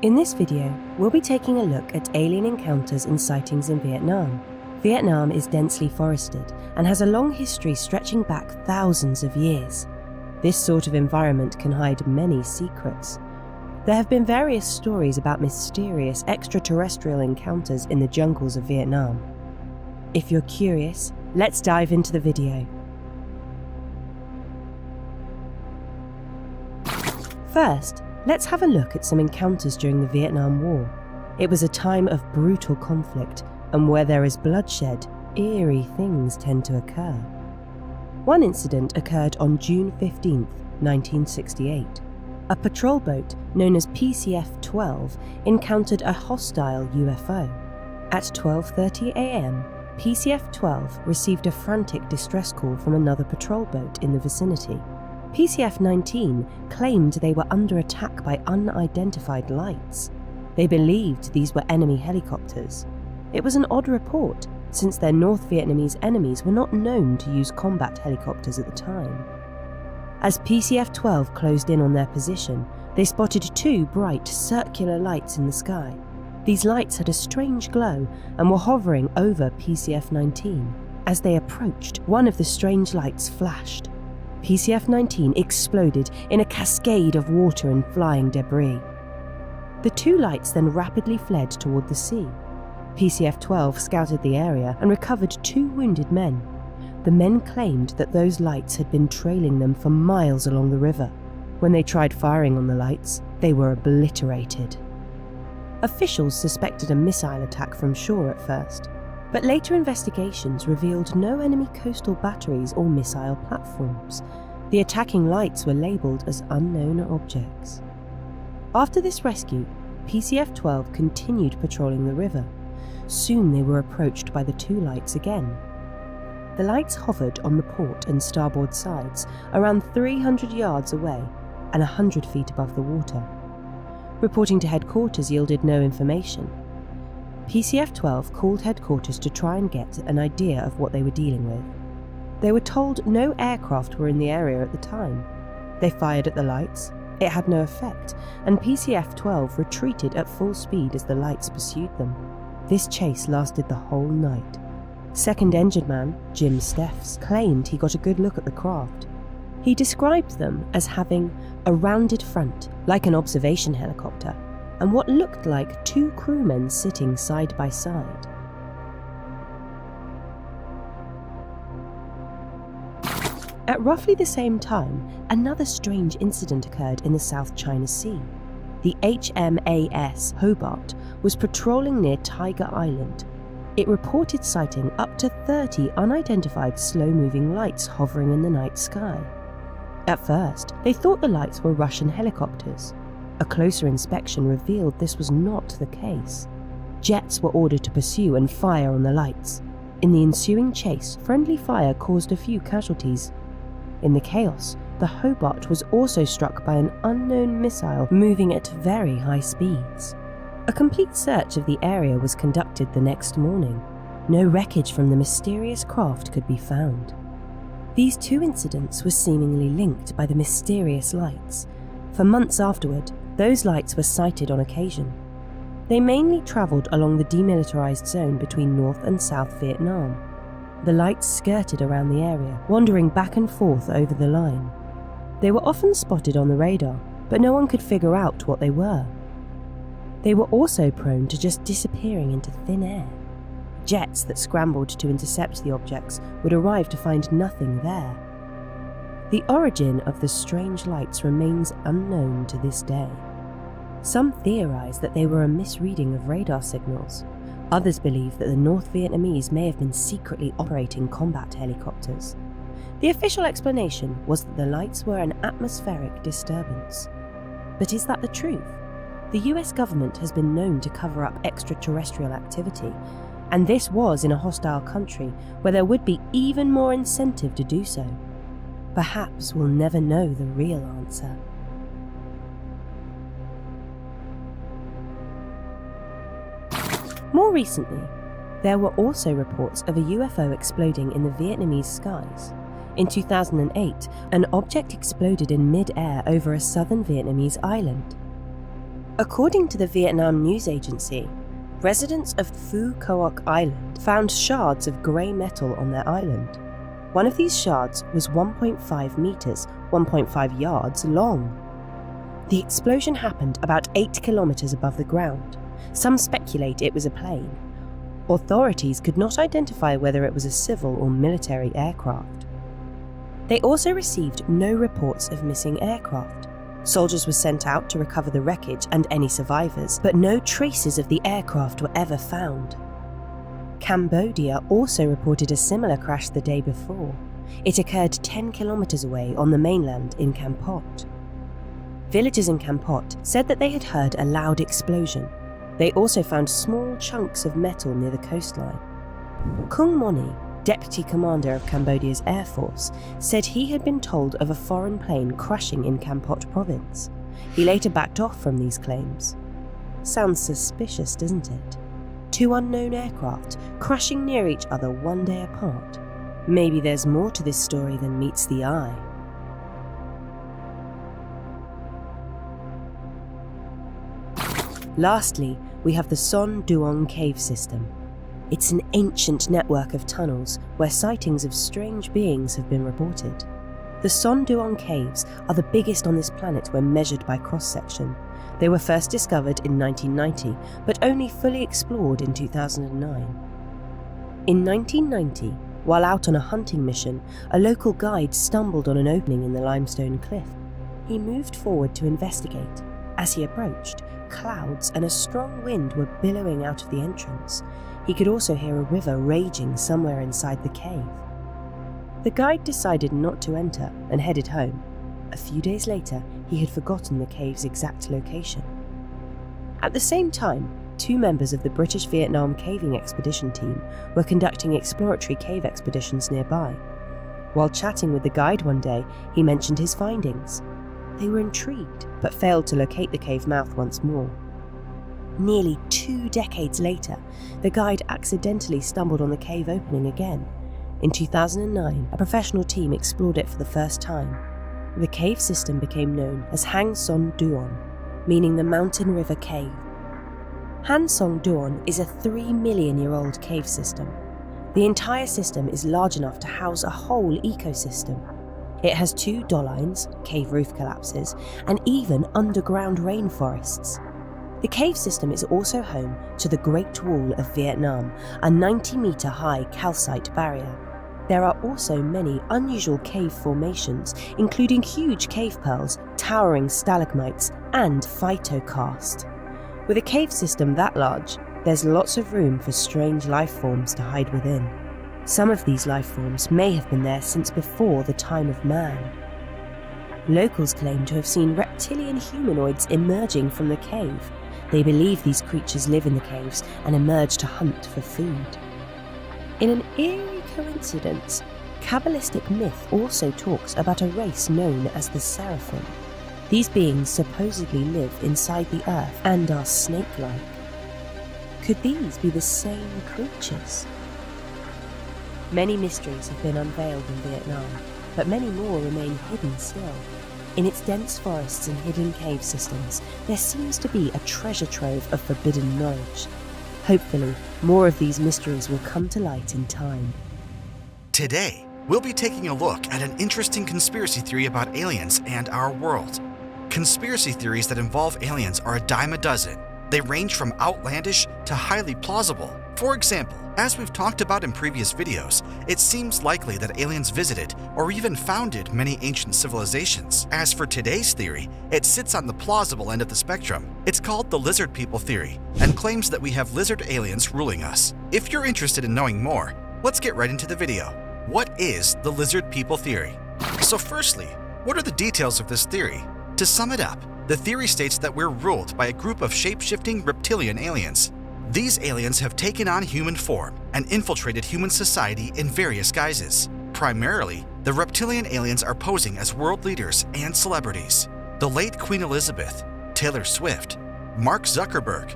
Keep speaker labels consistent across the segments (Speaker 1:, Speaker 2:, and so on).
Speaker 1: In this video, we'll be taking a look at alien encounters and sightings in Vietnam. Vietnam is densely forested and has a long history stretching back thousands of years. This sort of environment can hide many secrets. There have been various stories about mysterious extraterrestrial encounters in the jungles of Vietnam. If you're curious, let's dive into the video. First, let's have a look at some encounters during the Vietnam War. It was a time of brutal conflict, and where there is bloodshed, eerie things tend to occur. One incident occurred on June 15, 1968. A patrol boat known as PCF-12 encountered a hostile UFO. At 12:30 a.m., PCF-12 received a frantic distress call from another patrol boat in the vicinity. PCF-19 claimed they were under attack by unidentified lights. They believed these were enemy helicopters. It was an odd report, since their North Vietnamese enemies were not known to use combat helicopters at the time. As PCF-12 closed in on their position, they spotted two bright, circular lights in the sky. These lights had a strange glow and were hovering over PCF-19. As they approached, one of the strange lights flashed. PCF-19 exploded in a cascade of water and flying debris. The two lights then rapidly fled toward the sea. PCF-12 scouted the area and recovered two wounded men. The men claimed that those lights had been trailing them for miles along the river. When they tried firing on the lights, they were obliterated. Officials suspected a missile attack from shore at first, but later investigations revealed no enemy coastal batteries or missile platforms. The attacking lights were labelled as unknown objects. After this rescue, PCF-12 continued patrolling the river. Soon they were approached by the two lights again. The lights hovered on the port and starboard sides, around 300 yards away and 100 feet above the water. Reporting to headquarters yielded no information. PCF-12 called headquarters to try and get an idea of what they were dealing with. They were told no aircraft were in the area at the time. They fired at the lights. It had no effect, and PCF-12 retreated at full speed as the lights pursued them. This chase lasted the whole night. Second engine man, Jim Steffs, claimed he got a good look at the craft. He described them as having a rounded front, like an observation helicopter, and what looked like two crewmen sitting side by side. At roughly the same time, another strange incident occurred in the South China Sea. The HMAS Hobart was patrolling near Tiger Island. It reported sighting up to 30 unidentified slow-moving lights hovering in the night sky. At first, they thought the lights were Russian helicopters. A closer inspection revealed this was not the case. Jets were ordered to pursue and fire on the lights. In the ensuing chase, friendly fire caused a few casualties. In the chaos, the Hobart was also struck by an unknown missile moving at very high speeds. A complete search of the area was conducted the next morning. No wreckage from the mysterious craft could be found. These two incidents were seemingly linked by the mysterious lights. For months afterward, those lights were sighted on occasion. They mainly travelled along the demilitarised zone between North and South Vietnam. The lights skirted around the area, wandering back and forth over the line. They were often spotted on the radar, but no one could figure out what they were. They were also prone to just disappearing into thin air. Jets that scrambled to intercept the objects would arrive to find nothing there. The origin of the strange lights remains unknown to this day. Some theorize that they were a misreading of radar signals. Others believe that the North Vietnamese may have been secretly operating combat helicopters. The official explanation was that the lights were an atmospheric disturbance. But is that the truth? The US government has been known to cover up extraterrestrial activity, and this was in a hostile country where there would be even more incentive to do so. Perhaps we'll never know the real answer. More recently, there were also reports of a UFO exploding in the Vietnamese skies. In 2008, an object exploded in mid-air over a southern Vietnamese island. According to the Vietnam news agency, residents of Phu Quoc Island found shards of grey metal on their island. One of these shards was 1.5 meters, 1.5 yards long. The explosion happened about 8 kilometers above the ground. Some speculate it was a plane. Authorities could not identify whether it was a civil or military aircraft. They also received no reports of missing aircraft. Soldiers were sent out to recover the wreckage and any survivors, but no traces of the aircraft were ever found. Cambodia also reported a similar crash the day before. It occurred 10 kilometers away on the mainland in Kampot. Villagers in Kampot said that they had heard a loud explosion. They also found small chunks of metal near the coastline. Kung Moni, deputy commander of Cambodia's Air Force, said he had been told of a foreign plane crashing in Kampot province. He later backed off from these claims. Sounds suspicious, doesn't it? Two unknown aircraft crashing near each other one day apart. Maybe there's more to this story than meets the eye. Lastly, we have the Son Duong cave system. It's an ancient network of tunnels where sightings of strange beings have been reported. The Son Duong caves are the biggest on this planet when measured by cross-section. They were first discovered in 1990, but only fully explored in 2009. In 1990, while out on a hunting mission, a local guide stumbled on an opening in the limestone cliff. He moved forward to investigate. As he approached, clouds and a strong wind were billowing out of the entrance. He could also hear a river raging somewhere inside the cave. The guide decided not to enter and headed home. A few days later, he had forgotten the cave's exact location. At the same time, two members of the British Vietnam caving expedition team were conducting exploratory cave expeditions nearby. While chatting with the guide one day, he mentioned his findings. They were intrigued, but failed to locate the cave mouth once more. Nearly 2 decades later, the guide accidentally stumbled on the cave opening again. In 2009, a professional team explored it for the first time. The cave system became known as Hang Son Duon, meaning the mountain river cave. Han Song Duon is a 3-million-year-old cave system. The entire system is large enough to house a whole ecosystem. It has 2 dolines, cave roof collapses, and even underground rainforests. The cave system is also home to the Great Wall of Vietnam, a 90-meter-high calcite barrier. There are also many unusual cave formations, including huge cave pearls, towering stalagmites, and phytokarst. With a cave system that large, there's lots of room for strange life forms to hide within. Some of these life forms may have been there since before the time of man. Locals claim to have seen reptilian humanoids emerging from the cave. They believe these creatures live in the caves and emerge to hunt for food. In an eerie coincidence, Kabbalistic myth also talks about a race known as the Seraphim. These beings supposedly live inside the earth and are snake-like. Could these be the same creatures? Many mysteries have been unveiled in Vietnam, but many more remain hidden still. In its dense forests and hidden cave systems, there seems to be a treasure trove of forbidden knowledge. Hopefully, more of these mysteries will come to light in time.
Speaker 2: Today, we'll be taking a look at an interesting conspiracy theory about aliens and our world. Conspiracy theories that involve aliens are a dime a dozen. They range from outlandish to highly plausible. For example, as we've talked about in previous videos, it seems likely that aliens visited or even founded many ancient civilizations. As for today's theory, it sits on the plausible end of the spectrum. It's called the lizard people theory and claims that we have lizard aliens ruling us. If you're interested in knowing more, let's get right into the video. What is the lizard people theory? So firstly, what are the details of this theory? To sum it up, the theory states that we're ruled by a group of shape-shifting reptilian aliens. These aliens have taken on human form and infiltrated human society in various guises. Primarily, the reptilian aliens are posing as world leaders and celebrities. The late Queen Elizabeth, Taylor Swift, Mark Zuckerberg.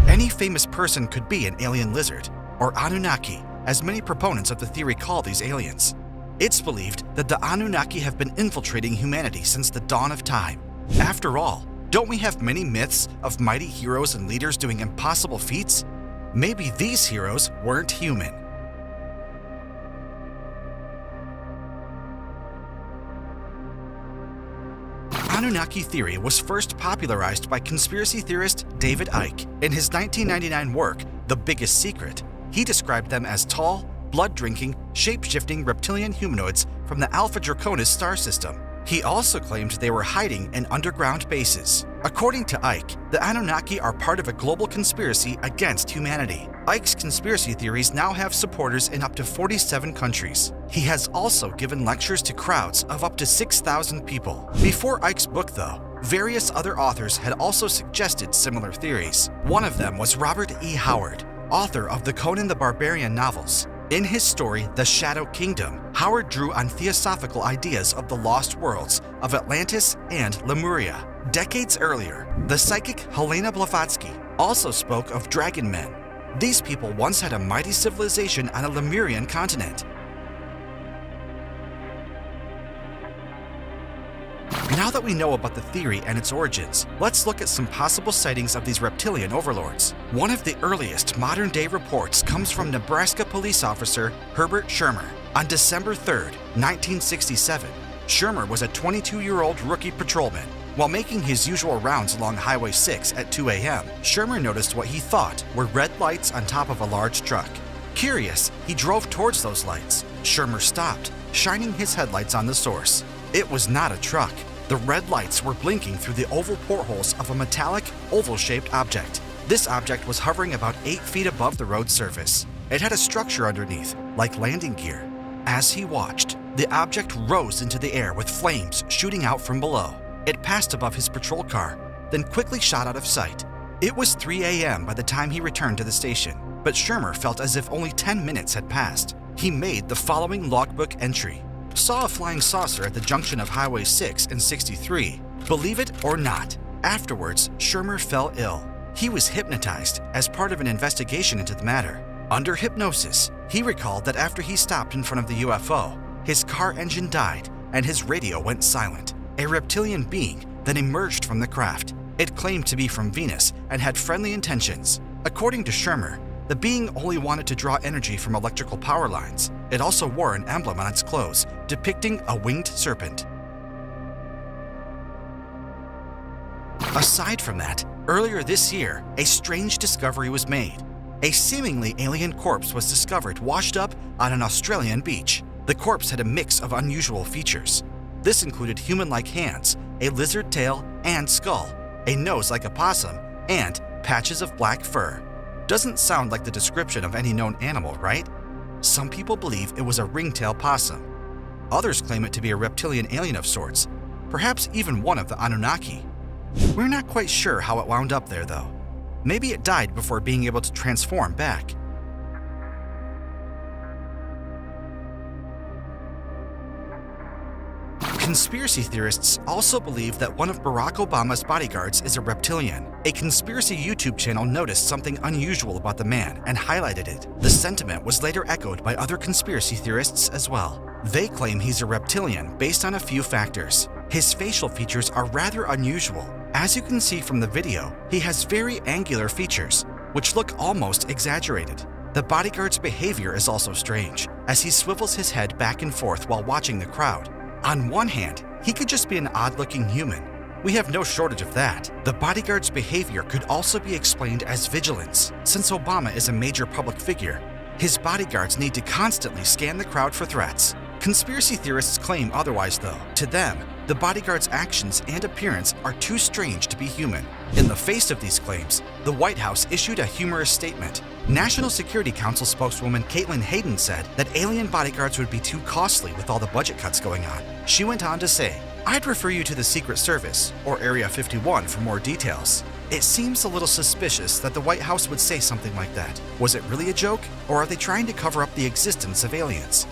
Speaker 2: Any famous person could be an alien lizard, or Anunnaki, as many proponents of the theory call these aliens. It's believed that the Anunnaki have been infiltrating humanity since the dawn of time. After all, Don't we have many myths of mighty heroes and leaders doing impossible feats? Maybe these heroes weren't human. Anunnaki theory was first popularized by conspiracy theorist David Icke. In his 1999 work, The Biggest Secret, he described them as tall, blood-drinking, shape-shifting reptilian humanoids from the Alpha Draconis star system. He also claimed they were hiding in underground bases. According to Icke, the Anunnaki are part of a global conspiracy against humanity. Icke's conspiracy theories now have supporters in up to 47 countries. He has also given lectures to crowds of up to 6,000 people. Before Icke's book, though, various other authors had also suggested similar theories. One of them was Robert E. Howard, author of the Conan the Barbarian novels. In his story, The Shadow Kingdom, Howard drew on theosophical ideas of the lost worlds of Atlantis and Lemuria. Decades earlier, the psychic Helena Blavatsky also spoke of dragon men. These people once had a mighty civilization on a Lemurian continent. Now that we know about the theory and its origins, let's look at some possible sightings of these reptilian overlords. One of the earliest modern-day reports comes from Nebraska police officer Herbert Schirmer. On December 3, 1967, Schirmer was a 22-year-old rookie patrolman. While making his usual rounds along Highway 6 at 2 a.m., Schirmer noticed what he thought were red lights on top of a large truck. Curious, he drove towards those lights. Schirmer stopped, shining his headlights on the source. It was not a truck. The red lights were blinking through the oval portholes of a metallic, oval-shaped object. This object was hovering about 8 feet above the road surface. It had a structure underneath, like landing gear. As he watched, the object rose into the air with flames shooting out from below. It passed above his patrol car, then quickly shot out of sight. It was 3 a.m. by the time he returned to the station, but Schirmer felt as if only 10 minutes had passed. He made the following logbook entry. Saw a flying saucer at the junction of Highway 6 and 63. Believe it or not, afterwards, Schirmer fell ill. He was hypnotized as part of an investigation into the matter. Under hypnosis, he recalled that after he stopped in front of the UFO, his car engine died and his radio went silent. A reptilian being then emerged from the craft. It claimed to be from Venus and had friendly intentions. According to Schirmer, the being only wanted to draw energy from electrical power lines. It also wore an emblem on its clothes, depicting a winged serpent. Aside from that, earlier this year, a strange discovery was made. A seemingly alien corpse was discovered washed up on an Australian beach. The corpse had a mix of unusual features. This included human-like hands, a lizard tail and skull, a nose like a possum, and patches of black fur. Doesn't sound like the description of any known animal, right? Some people believe it was a ringtail possum. Others claim it to be a reptilian alien of sorts, perhaps even one of the Anunnaki. We're not quite sure how it wound up there, though. Maybe it died before being able to transform back. Conspiracy theorists also believe that one of Barack Obama's bodyguards is a reptilian. A conspiracy YouTube channel noticed something unusual about the man and highlighted it. The sentiment was later echoed by other conspiracy theorists as well. They claim he's a reptilian based on a few factors. His facial features are rather unusual. As you can see from the video, he has very angular features, which look almost exaggerated. The bodyguard's behavior is also strange, as he swivels his head back and forth while watching the crowd. On one hand, he could just be an odd-looking human. We have no shortage of that. The bodyguard's behavior could also be explained as vigilance. Since Obama is a major public figure, his bodyguards need to constantly scan the crowd for threats. Conspiracy theorists claim otherwise, though. To them, the bodyguard's actions and appearance are too strange to be human. In the face of these claims, the White House issued a humorous statement. National Security Council spokeswoman Caitlin Hayden said that alien bodyguards would be too costly with all the budget cuts going on. She went on to say, "I'd refer you to the Secret Service or Area 51 for more details." It seems a little suspicious that the White House would say something like that. Was it really a joke, or are they trying to cover up the existence of aliens?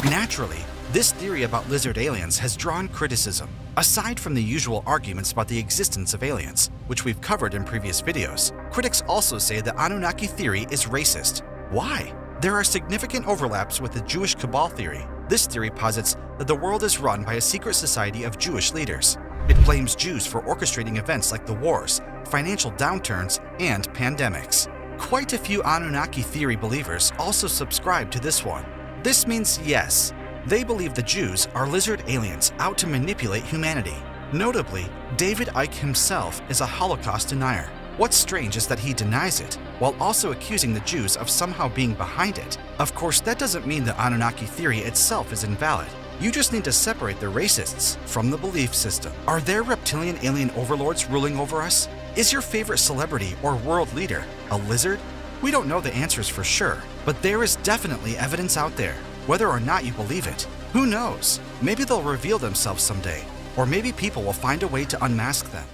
Speaker 2: Naturally, this theory about lizard aliens has drawn criticism. Aside from the usual arguments about the existence of aliens, which we've covered in previous videos, critics also say the Anunnaki theory is racist. Why? There are significant overlaps with the Jewish Cabal theory. This theory posits that the world is run by a secret society of Jewish leaders. It blames Jews for orchestrating events like the wars, financial downturns, and pandemics. Quite a few Anunnaki theory believers also subscribe to this one. This means yes, they believe the Jews are lizard aliens out to manipulate humanity. Notably, David Icke himself is a Holocaust denier. What's strange is that he denies it, while also accusing the Jews of somehow being behind it. Of course, that doesn't mean the Anunnaki theory itself is invalid. You just need to separate the racists from the belief system. Are there reptilian alien overlords ruling over us? Is your favorite celebrity or world leader a lizard? We don't know the answers for sure, but there is definitely evidence out there. Whether or not you believe it, who knows? Maybe they'll reveal themselves someday, or maybe people will find a way to unmask them.